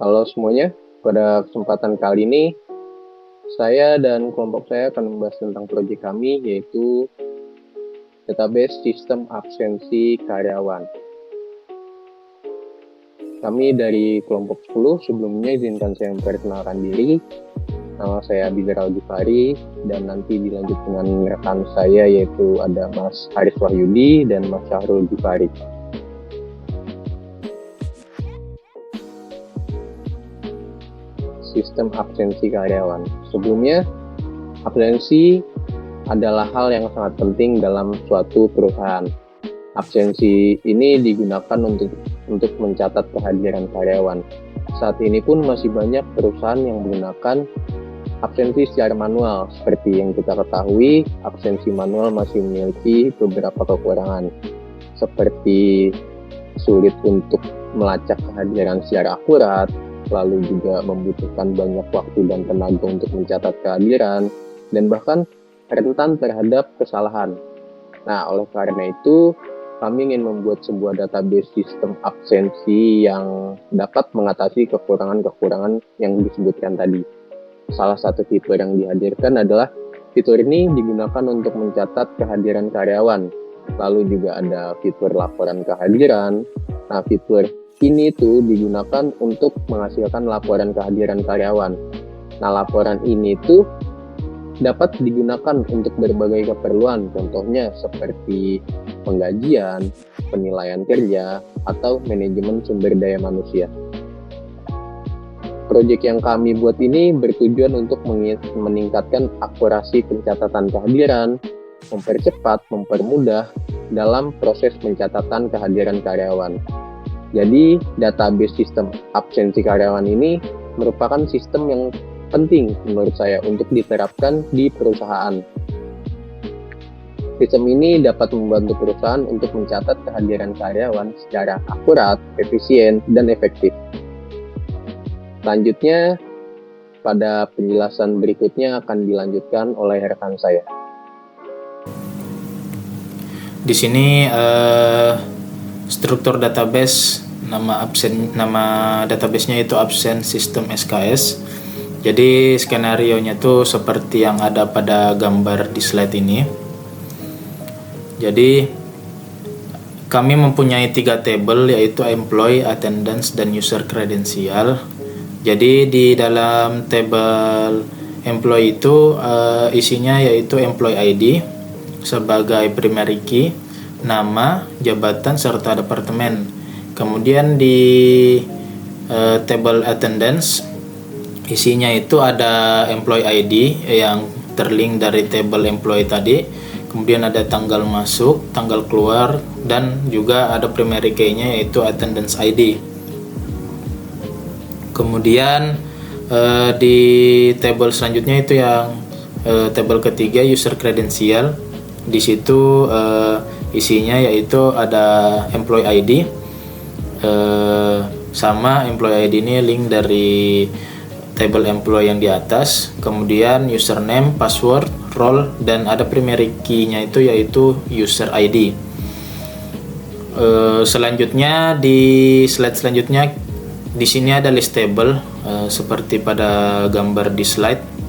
Halo semuanya, pada kesempatan kali ini saya dan kelompok saya akan membahas tentang proyek kami, yaitu database sistem absensi karyawan. Kami dari kelompok 10, sebelumnya izinkan saya memperkenalkan diri. Nama saya Abizar Al-Ghifari, dan nanti dilanjut dengan rekan saya, yaitu ada Mas Haris Wahyudi dan Mas Syahrul Ghifari. Sistem absensi karyawan. Sebelumnya, absensi adalah hal yang sangat penting dalam suatu perusahaan. Absensi ini digunakan untuk mencatat kehadiran karyawan. Saat ini pun masih banyak perusahaan yang menggunakan absensi secara manual. Seperti yang kita ketahui, absensi manual masih memiliki beberapa kekurangan, seperti sulit untuk melacak kehadiran secara akurat, lalu juga membutuhkan banyak waktu dan tenaga untuk mencatat kehadiran, dan bahkan rentan terhadap kesalahan. Nah, oleh karena itu, kami ingin membuat sebuah database sistem absensi yang dapat mengatasi kekurangan-kekurangan yang disebutkan tadi. Salah satu fitur yang dihadirkan adalah fitur ini digunakan untuk mencatat kehadiran karyawan. Lalu juga ada fitur laporan kehadiran. Nah, fitur ini tuh digunakan untuk menghasilkan laporan kehadiran karyawan. Nah, laporan ini tuh dapat digunakan untuk berbagai keperluan, contohnya seperti penggajian, penilaian kerja, atau manajemen sumber daya manusia. Proyek yang kami buat ini bertujuan untuk meningkatkan akurasi pencatatan kehadiran, mempercepat, mempermudah dalam proses pencatatan kehadiran karyawan. Jadi, database sistem absensi karyawan ini merupakan sistem yang penting menurut saya untuk diterapkan di perusahaan. Sistem ini dapat membantu perusahaan untuk mencatat kehadiran karyawan secara akurat, efisien, dan efektif. Selanjutnya, pada penjelasan berikutnya akan dilanjutkan oleh rekan saya. Di sini struktur database, nama database-nya itu absen system SKS. Jadi skenario-nya tuh seperti yang ada pada gambar di slide ini. Jadi kami mempunyai 3 table, yaitu employee, attendance, dan user credential. Jadi di dalam table employee itu isinya yaitu employee ID sebagai primary key, nama, jabatan, serta departemen. Kemudian di table attendance isinya itu ada employee ID yang terlink dari table employee tadi. Kemudian ada tanggal masuk, tanggal keluar, dan juga ada primary key-nya yaitu attendance ID. Kemudian di table selanjutnya itu yang table ketiga, user credential. Di situ isinya yaitu ada employee ID sama employee ID ini link dari table employee yang di atas. Kemudian username, password, role, dan ada primary key-nya itu yaitu user ID. Selanjutnya di slide selanjutnya di sini ada list table seperti pada gambar di slide.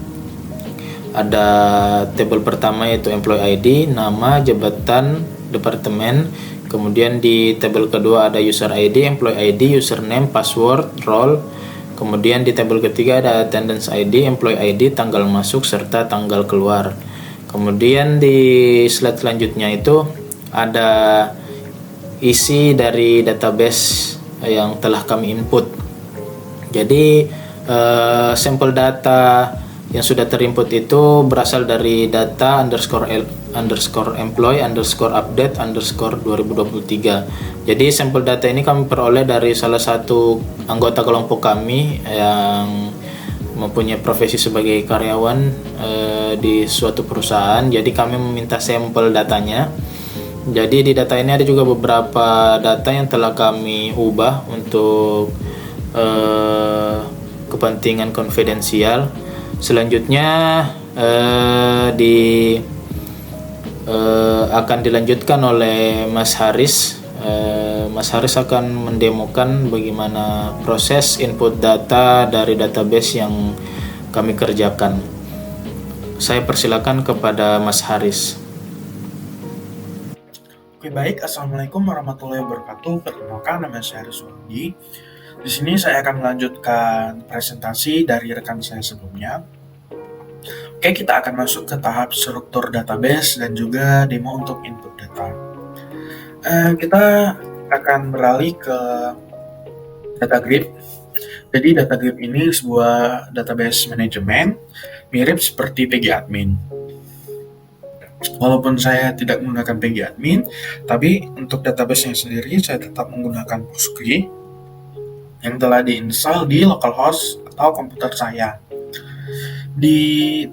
Ada table pertama yaitu employee ID, nama, jabatan, departemen. Kemudian di table kedua ada user ID, employee ID, username, password, role. Kemudian di table ketiga ada attendance ID, employee ID, tanggal masuk, serta tanggal keluar. Kemudian di slide selanjutnya itu ada isi dari database yang telah kami input. Jadi sampel data yang sudah terinput itu berasal dari data _employee_update_2023. Jadi sampel data ini kami peroleh dari salah satu anggota kelompok kami yang mempunyai profesi sebagai karyawan di suatu perusahaan. Jadi kami meminta sampel datanya. Jadi di data ini ada juga beberapa data yang telah kami ubah untuk kepentingan konfidensial. Selanjutnya akan dilanjutkan oleh Mas Haris Mas Haris akan mendemokan bagaimana proses input data dari database yang kami kerjakan. Saya persilakan kepada Mas Haris. Oke, baik. Assalamualaikum warahmatullahi wabarakatuh. Perkenalkan, nama saya Haris Wandi. Di sini saya akan melanjutkan presentasi dari rekan saya sebelumnya. Oke, kita akan masuk ke tahap struktur database dan juga demo untuk input data. Kita akan beralih ke data grid. Jadi data grid ini sebuah database manajemen mirip seperti PG Admin. Walaupun saya tidak menggunakan PG Admin, tapi untuk database-nya sendiri saya tetap menggunakan Postgre yang telah diinstal di localhost atau komputer saya. Di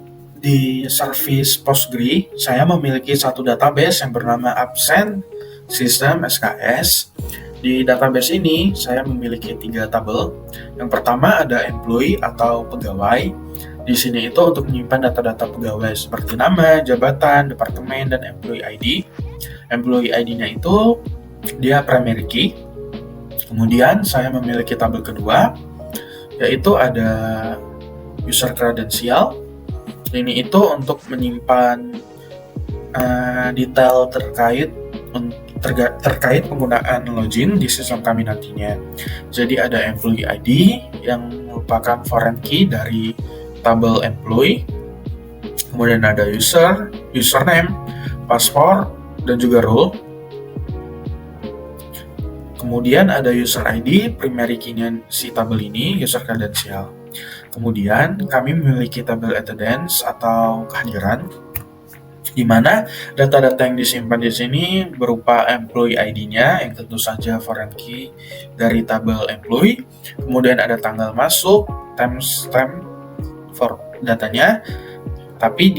service Postgre, saya memiliki satu database yang bernama Absent System SKS. Di database ini, saya memiliki 3 tabel. Yang pertama ada employee atau pegawai. Di sini itu untuk menyimpan data-data pegawai seperti nama, jabatan, departemen, dan employee ID. Employee ID-nya itu dia primary key. Kemudian saya memiliki tabel kedua, yaitu ada user credential. Ini itu untuk menyimpan detail terkait penggunaan login di sistem kami nantinya. Jadi ada employee ID yang merupakan foreign key dari tabel employee, kemudian ada username, password, dan juga role. Kemudian ada user ID, primary key-nya si tabel ini, user credential. Kemudian kami memiliki tabel attendance atau kehadiran, di mana data-data yang disimpan di sini berupa employee ID-nya yang tentu saja foreign key dari tabel employee. Kemudian ada tanggal masuk, timestamp for datanya, tapi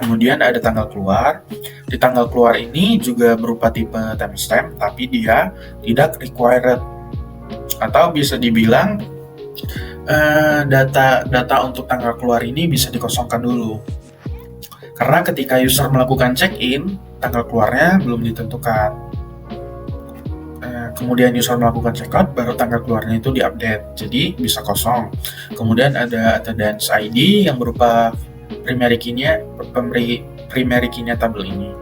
kemudian ada tanggal keluar. Di tanggal keluar ini juga berupa tipe timestamp, tapi dia tidak required, atau bisa dibilang data untuk tanggal keluar ini bisa dikosongkan dulu. Karena ketika user melakukan check-in, tanggal keluarnya belum ditentukan. Kemudian user melakukan check-out, baru tanggal keluarnya itu diupdate, jadi bisa kosong. Kemudian ada attendance ID yang berupa primary key-nya tabel ini.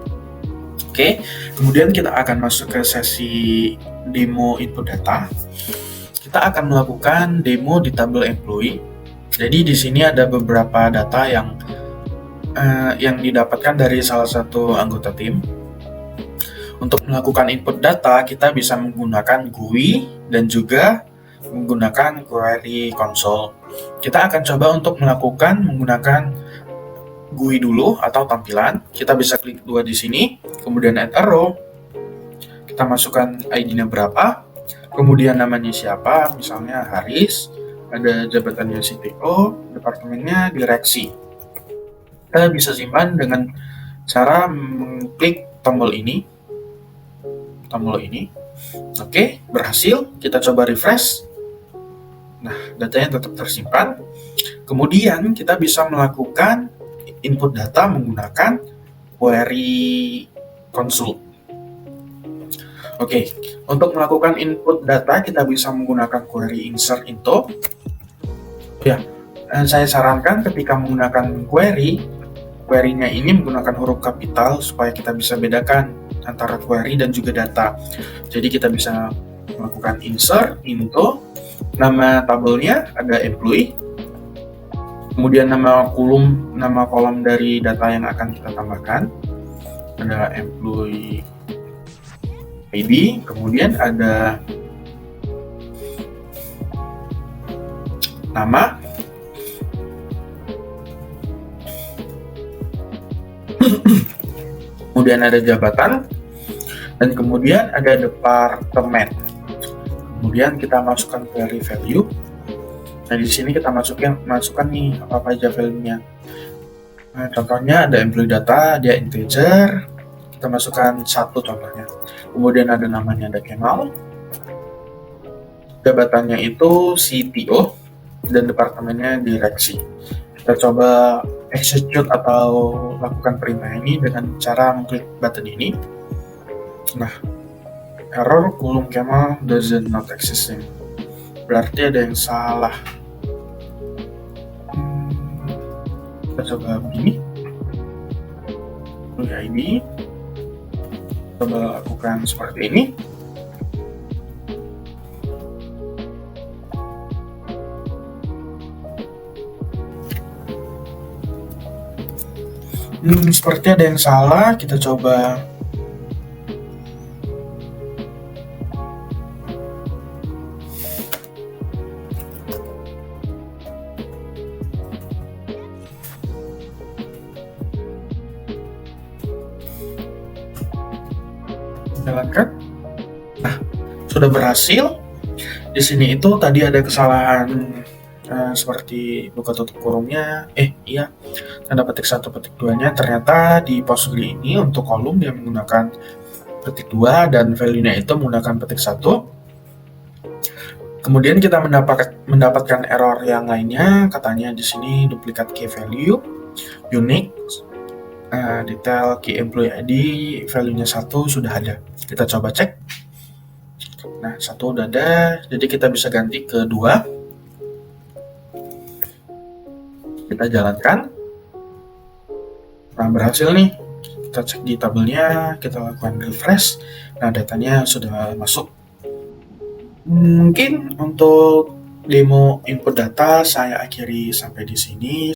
Oke, kemudian kita akan masuk ke sesi demo input data. Kita akan melakukan demo di tabel employee. Jadi di sini ada beberapa data yang didapatkan dari salah satu anggota tim. Untuk melakukan input data, kita bisa menggunakan GUI dan juga menggunakan query console. Kita akan coba untuk menggunakan GUI dulu atau tampilan. Kita bisa klik 2 di sini, kemudian add a row. Kita masukkan ID-nya berapa, kemudian namanya siapa, misalnya Haris, ada jabatannya CTO, departemennya direksi. Kita bisa simpan dengan cara mengklik tombol ini. Oke, berhasil. Kita coba refresh. Nah, datanya tetap tersimpan. Kemudian kita bisa melakukan input data menggunakan query console. Oke, untuk melakukan input data kita bisa menggunakan query insert into. Saya sarankan ketika menggunakan query-nya ini menggunakan huruf kapital supaya kita bisa bedakan antara query dan juga data. Jadi kita bisa melakukan insert into, nama tabelnya ada employee, kemudian nama kolom dari data yang akan kita tambahkan ada employee ID, kemudian ada nama, kemudian ada jabatan, dan kemudian ada departemen. Kemudian kita masukkan query value. Nah, di sini kita masukkan nih apa aja value-nya. Nah, contohnya ada employee data, dia integer. Kita masukkan 1 contohnya. Kemudian ada namanya, ada Kemal. Jabatannya itu CTO dan departemennya direksi. Kita coba execute atau lakukan perintah ini dengan cara mengklik button ini. Nah, error column Kemal doesn't not existing. Berarti ada yang salah. Kita coba begini. Ini coba lakukan seperti ini. Seperti ada yang salah, kita coba jalankan. Nah, sudah berhasil. Di sini itu tadi ada kesalahan seperti buka tutup kurungnya. Tanda petik 1 petik 2-nya ternyata di Postgre ini untuk kolom dia menggunakan petik 2 dan value-nya itu menggunakan petik 1. Kemudian kita mendapatkan error yang lainnya, katanya di sini duplicate key value, unique, detail key employee ID, value-nya 1 sudah ada. Kita coba cek. Nah, 1 udah ada, jadi kita bisa ganti ke 2. Kita jalankan. Nah, berhasil nih. Kita cek di tabelnya, kita lakukan refresh. Nah, datanya sudah masuk. Mungkin untuk demo input data saya akhiri sampai di sini.